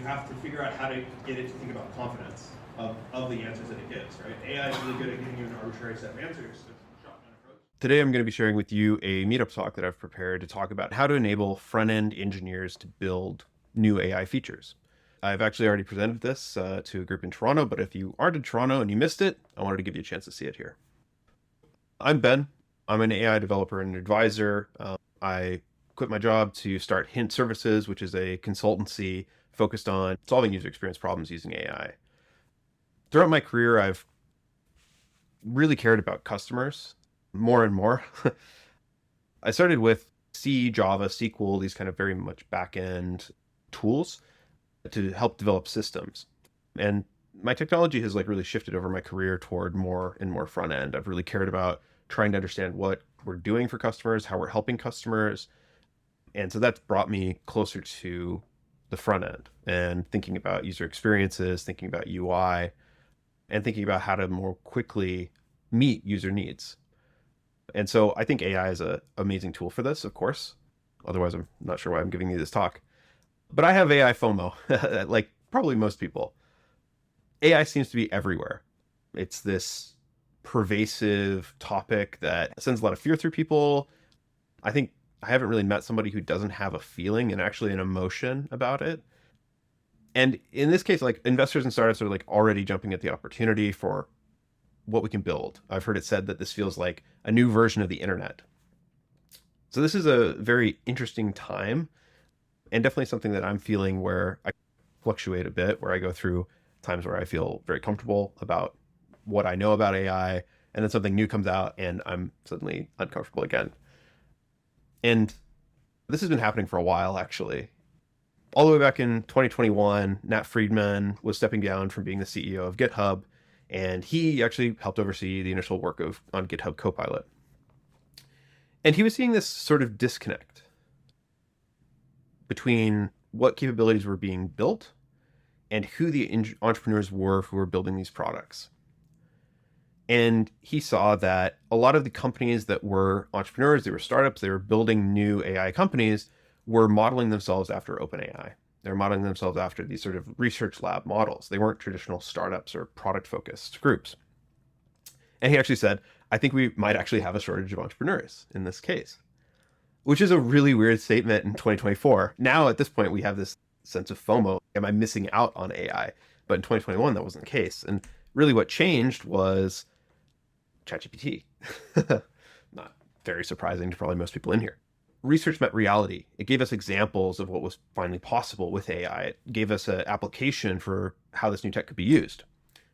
have to figure out how to get it to think about confidence of the answers that it gives, right? AI is really good at giving you an arbitrary set of answers. Today, I'm going to be sharing with you a Meetup talk that I've prepared to talk about how to enable front-end engineers to build new AI features. I've actually already presented this to a group in Toronto, but if you aren't in Toronto and you missed it, I wanted to give you a chance to see it here. I'm Ben. I'm an AI developer and advisor. I quit my job to start Hint Services, which is a consultancy focused on solving user experience problems using AI. Throughout my career, I've really cared about customers more and more. I started with C, Java, SQL, these kind of very much backend tools to help develop systems. And my technology has really shifted over my career toward more and more front end. I've really cared about trying to understand what we're doing for customers, how we're helping customers. And so that's brought me closer to the front end and thinking about user experiences, thinking about UI, and thinking about how to more quickly meet user needs. And so I think AI is an amazing tool for this, of course. Otherwise, I'm not sure why I'm giving you this talk. But I have AI FOMO, like probably most people. AI seems to be everywhere. It's this pervasive topic that sends a lot of fear through people. I think I haven't really met somebody who doesn't have a feeling and actually an emotion about it. And in this case, investors and startups are already jumping at the opportunity for what we can build. I've heard it said that this feels like a new version of the internet. So this is a very interesting time and definitely something that I'm feeling where I fluctuate a bit, where I go through times where I feel very comfortable about what I know about AI, and then something new comes out and I'm suddenly uncomfortable again. And this has been happening for a while, actually. All the way back in 2021, Nat Friedman was stepping down from being the CEO of GitHub, and he actually helped oversee the initial work on GitHub Copilot. And he was seeing this sort of disconnect between what capabilities were being built and who the entrepreneurs were who were building these products. And he saw that a lot of the companies that were entrepreneurs, they were startups, they were building new AI companies, were modeling themselves after OpenAI. They're modeling themselves after these sort of research lab models. They weren't traditional startups or product-focused groups. And he actually said, I think we might actually have a shortage of entrepreneurs in this case, which is a really weird statement in 2024. Now, at this point, we have this sense of FOMO. Am I missing out on AI? But in 2021, that wasn't the case. And really what changed was ChatGPT. Not very surprising to probably most people in here. Research met reality. It gave us examples of what was finally possible with AI. It gave us an application for how this new tech could be used.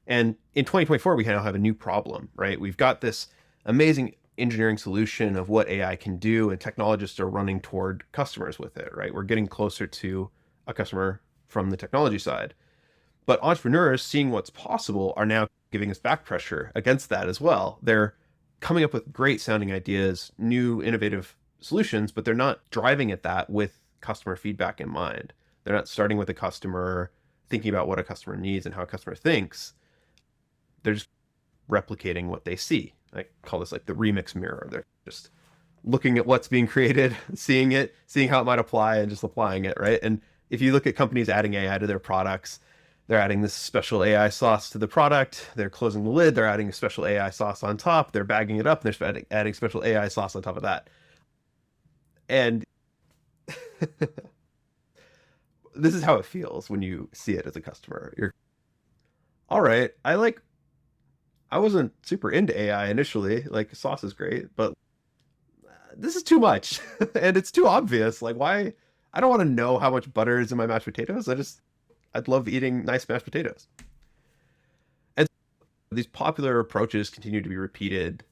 And in 2024, we now have a new problem, right? We've got this amazing engineering solution of what AI can do, and technologists are running toward customers with it, right? We're getting closer to a customer from the technology side. But entrepreneurs, seeing what's possible, are now giving us back pressure against that as well. They're coming up with great sounding ideas, new innovative solutions, but they're not driving at that with customer feedback in mind. They're not starting with a customer, thinking about what a customer needs and how a customer thinks. They're just replicating what they see. I call this the remix mirror. They're just looking at what's being created, seeing it, seeing how it might apply, and just applying it, right? And if you look at companies adding AI to their products, they're adding this special AI sauce to the product. They're closing the lid. They're adding a special AI sauce on top. They're bagging it up. And they're adding special AI sauce on top of that. And this is how it feels when you see it as a customer. You're, all right, I wasn't super into AI initially. Sauce is great, but this is too much. And it's too obvious. Why? I don't want to know how much butter is in my mashed potatoes. I'd love eating nice mashed potatoes. And these popular approaches continue to be repeated.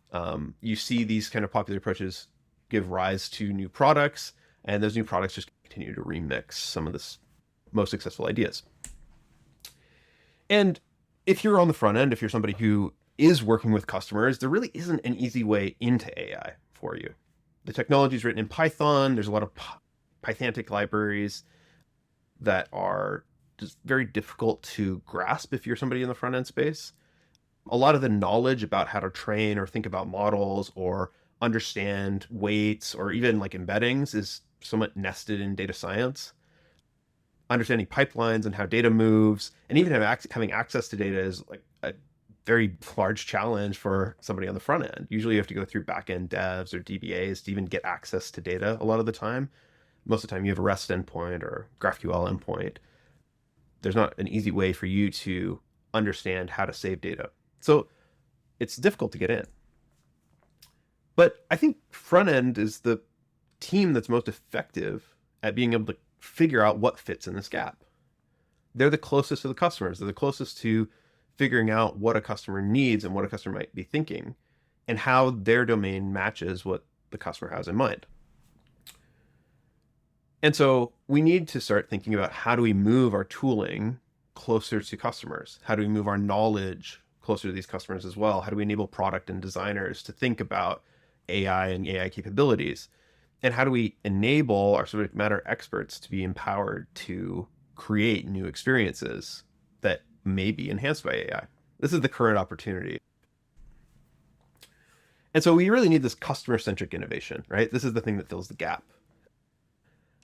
You see these kind of popular approaches give rise to new products, and those new products just continue to remix some of the most successful ideas. And if you're on the front end, if you're somebody who is working with customers, there really isn't an easy way into AI for you. The technology is written in Python. There's a lot of Pythantic libraries that are just very difficult to grasp if you're somebody in the front end space. A lot of the knowledge about how to train or think about models or understand weights or even embeddings is somewhat nested in data science. understanding pipelines and how data moves, and even having access to data is like a very large challenge for somebody on the front end. Usually you have to go through backend devs or DBAs to even get access to data a lot of the time. Most of the time you have a REST endpoint or GraphQL endpoint. There's not an easy way for you to understand how to save data. So it's difficult to get in. But I think front end is the team that's most effective at being able to figure out what fits in this gap. They're the closest to the customers. They're the closest to figuring out what a customer needs and what a customer might be thinking and how their domain matches what the customer has in mind. And so we need to start thinking about how do we move our tooling closer to customers? How do we move our knowledge closer to these customers as well? How do we enable product and designers to think about AI and AI capabilities? And how do we enable our subject matter experts to be empowered to create new experiences that may be enhanced by AI? This is the current opportunity. And so we really need this customer-centric innovation, right? This is the thing that fills the gap.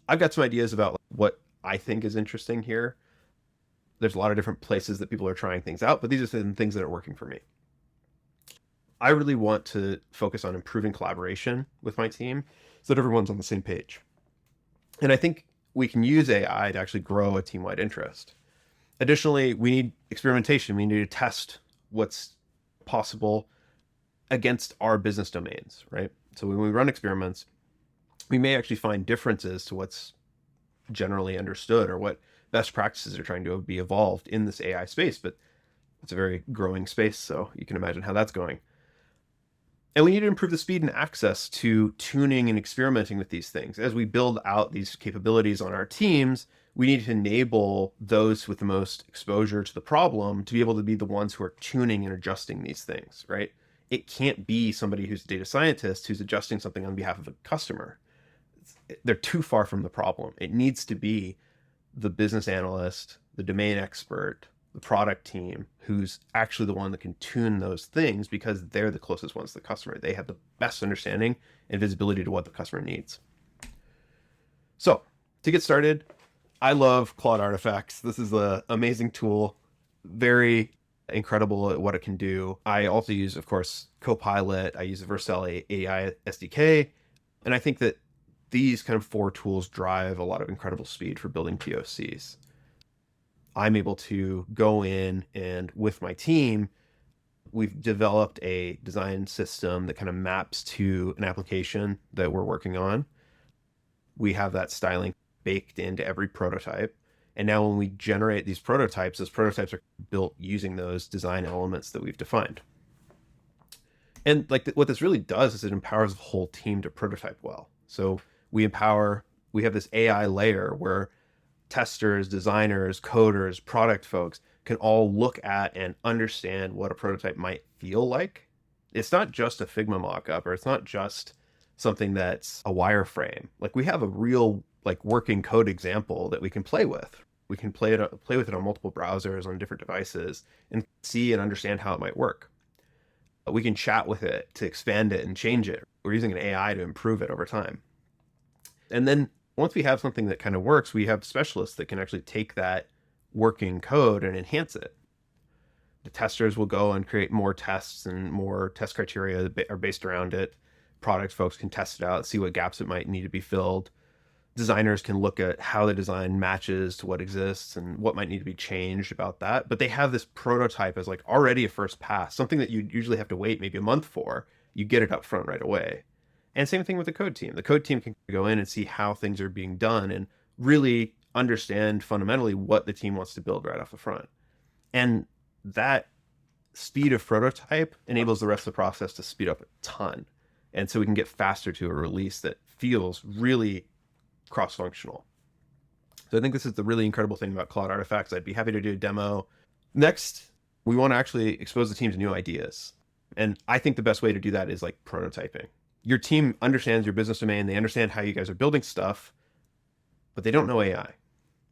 I've got some ideas about what I think is interesting here. There's a lot of different places that people are trying things out, but these are some things that are working for me. I really want to focus on improving collaboration with my team so that everyone's on the same page. And I think we can use AI to actually grow a team-wide interest. Additionally, we need experimentation. We need to test what's possible against our business domains, right? So when we run experiments, we may actually find differences to what's generally understood or what best practices are trying to be evolved in this AI space, but it's a very growing space, so you can imagine how that's going. And we need to improve the speed and access to tuning and experimenting with these things. As we build out these capabilities on our teams, we need to enable those with the most exposure to the problem to be able to be the ones who are tuning and adjusting these things, right? It can't be somebody who's a data scientist who's adjusting something on behalf of a customer. They're too far from the problem. It needs to be the business analyst, the domain expert, the product team, who's actually the one that can tune those things because they're the closest ones to the customer. They have the best understanding and visibility to what the customer needs. So to get started, I love Claude Artifacts. This is an amazing tool, very incredible at what it can do. I also use, of course, Copilot. I use the Vercel AI SDK. And I think that these kind of 4 tools drive a lot of incredible speed for building POCs. I'm able to go in and with my team, we've developed a design system that kind of maps to an application that we're working on. We have that styling baked into every prototype. And now when we generate these prototypes, those prototypes are built using those design elements that we've defined. And what this really does is it empowers the whole team to prototype well. So we have this AI layer where testers, designers, coders, product folks can all look at and understand what a prototype might feel like. It's not just a Figma mockup, or it's not just something that's a wireframe. We have a real working code example that we can play with. We can play with it on multiple browsers on different devices and see and understand how it might work. We can chat with it to expand it and change it. We're using an AI to improve it over time. And then once we have something that kind of works, we have specialists that can actually take that working code and enhance it. The testers will go and create more tests and more test criteria that are based around it. Product folks can test it out, see what gaps it might need to be filled. Designers can look at how the design matches to what exists and what might need to be changed about that. But they have this prototype as already a first pass, something that you usually have to wait maybe a month for. You get it up front right away. And same thing with the code team. The code team can go in and see how things are being done and really understand fundamentally what the team wants to build right off the front. And that speed of prototype enables the rest of the process to speed up a ton. And so we can get faster to a release that feels really cross-functional. So I think this is the really incredible thing about Claude Artifacts. I'd be happy to do a demo. Next, we want to actually expose the team to new ideas. And I think the best way to do that is prototyping. Your team understands your business domain. They understand how you guys are building stuff, but they don't know AI.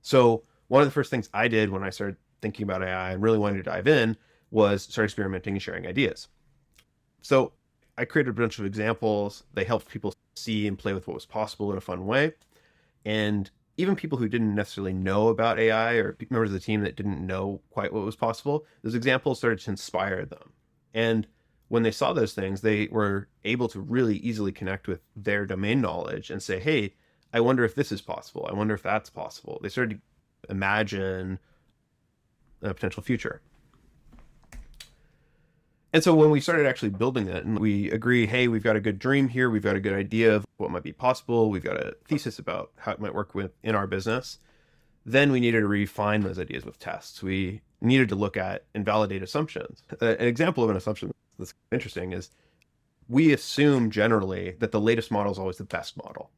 So one of the first things I did when I started thinking about AI and really wanted to dive in was start experimenting and sharing ideas. So I created a bunch of examples. They helped people see and play with what was possible in a fun way. And even people who didn't necessarily know about AI or members of the team that didn't know quite what was possible, those examples started to inspire them. And when they saw those things, they were able to really easily connect with their domain knowledge and say, hey, I wonder if this is possible. I wonder if that's possible. They started to imagine a potential future. And so when we started actually building it and we agree, hey, we've got a good dream here, we've got a good idea of what might be possible, we've got a thesis about how it might work in our business, then we needed to refine those ideas with tests. We needed to look at and validate assumptions. An example of an assumption that's interesting is we assume generally that the latest model is always the best model.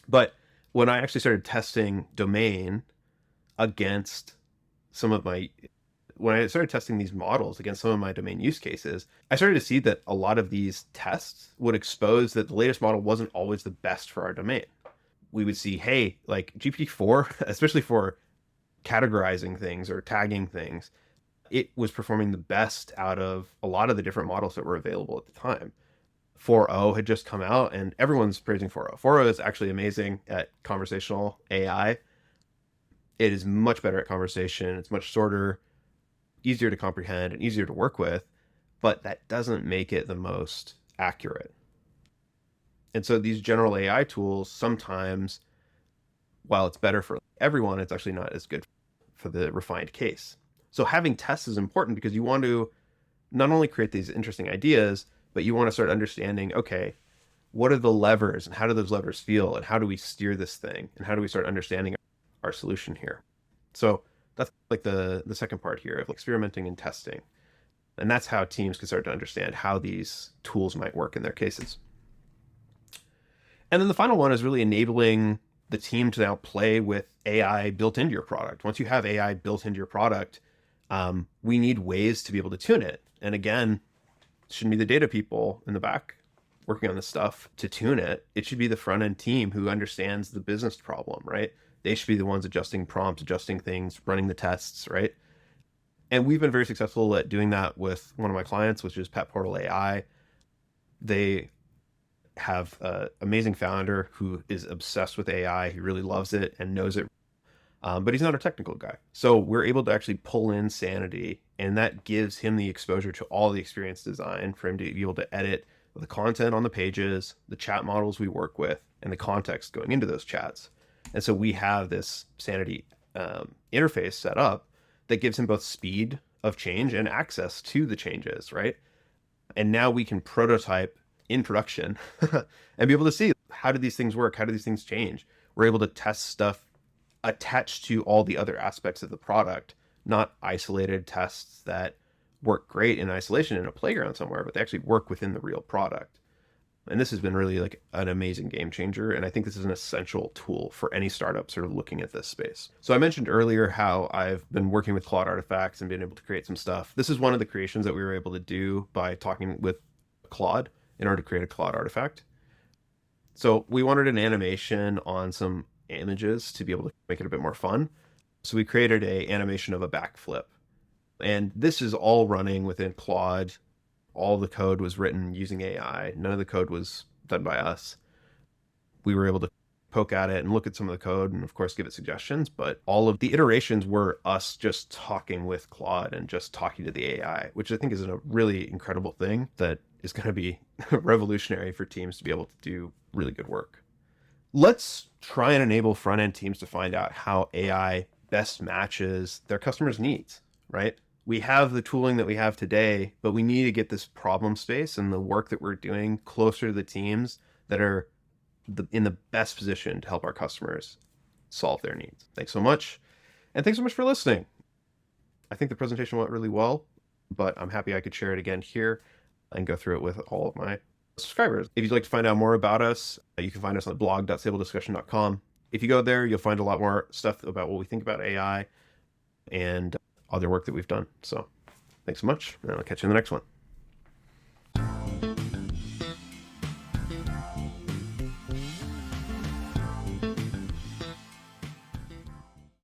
But when I actually started testing domain against when I started testing these models against some of my domain use cases, I started to see that a lot of these tests would expose that the latest model wasn't always the best for our domain. We would see, hey, like GPT-4, especially for categorizing things or tagging things, it was performing the best out of a lot of the different models that were available at the time. 4.0 had just come out and everyone's praising 4.0. 4.0 is actually amazing at conversational AI. It is much better at conversation. It's much shorter, easier to comprehend, and easier to work with, but that doesn't make it the most accurate. And so these general AI tools, sometimes, while it's better for everyone, it's actually not as good for the refined case. So having tests is important because you want to not only create these interesting ideas, but you want to start understanding, okay, what are the levers and how do those levers feel and how do we steer this thing and how do we start understanding our solution here? So that's like the second part here of experimenting and testing. And that's how teams can start to understand how these tools might work in their cases. And then the final one is really enabling the team to now play with AI built into your product. Once you have AI built into your product, we need ways to be able to tune it. And again, it shouldn't be the data people in the back working on this stuff to tune it. It should be the front end team who understands the business problem, right? They should be the ones adjusting prompts, adjusting things, running the tests, right? And we've been very successful at doing that with one of my clients, which is Pet Portal AI. They have an amazing founder who is obsessed with AI. He really loves it and knows it, but he's not a technical guy. So we're able to actually pull in Sanity, and that gives him the exposure to all the experience design for him to be able to edit the content on the pages, the chat models we work with, and the context going into those chats. And so we have this Sanity interface set up that gives him both speed of change and access to the changes, right? And now we can prototype in production and be able to see, how do these things work? How do these things change? We're able to test stuff attached to all the other aspects of the product, not isolated tests that work great in isolation in a playground somewhere, but they actually work within the real product. And this has been really like an amazing game changer. And I think this is an essential tool for any startup sort of looking at this space. So I mentioned earlier how I've been working with Claude Artifacts and been able to create some stuff. This is one of the creations that we were able to do by talking with Claude in order to create a Claude artifact. So we wanted an animation on some images to be able to make it a bit more fun. So we created an animation of a backflip. And this is all running within Claude. All the code was written using AI. None of the code was done by us. We were able to poke at it and look at some of the code and of course give it suggestions, but all of the iterations were us just talking with Claude and just talking to the AI, which I think is a really incredible thing that is going to be revolutionary for teams to be able to do really good work. Let's try and enable front-end teams to find out how AI best matches their customers' needs, right? We have the tooling that we have today, but we need to get this problem space and the work that we're doing closer to the teams that are in the best position to help our customers solve their needs. Thanks so much. And thanks so much for listening. I think the presentation went really well, but I'm happy I could share it again here and go through it with all of my subscribers. If you'd like to find out more about us, you can find us on blog.sablediscussion.com. If you go there, you'll find a lot more stuff about what we think about AI and other work that we've done. So thanks so much, and I'll catch you in the next one.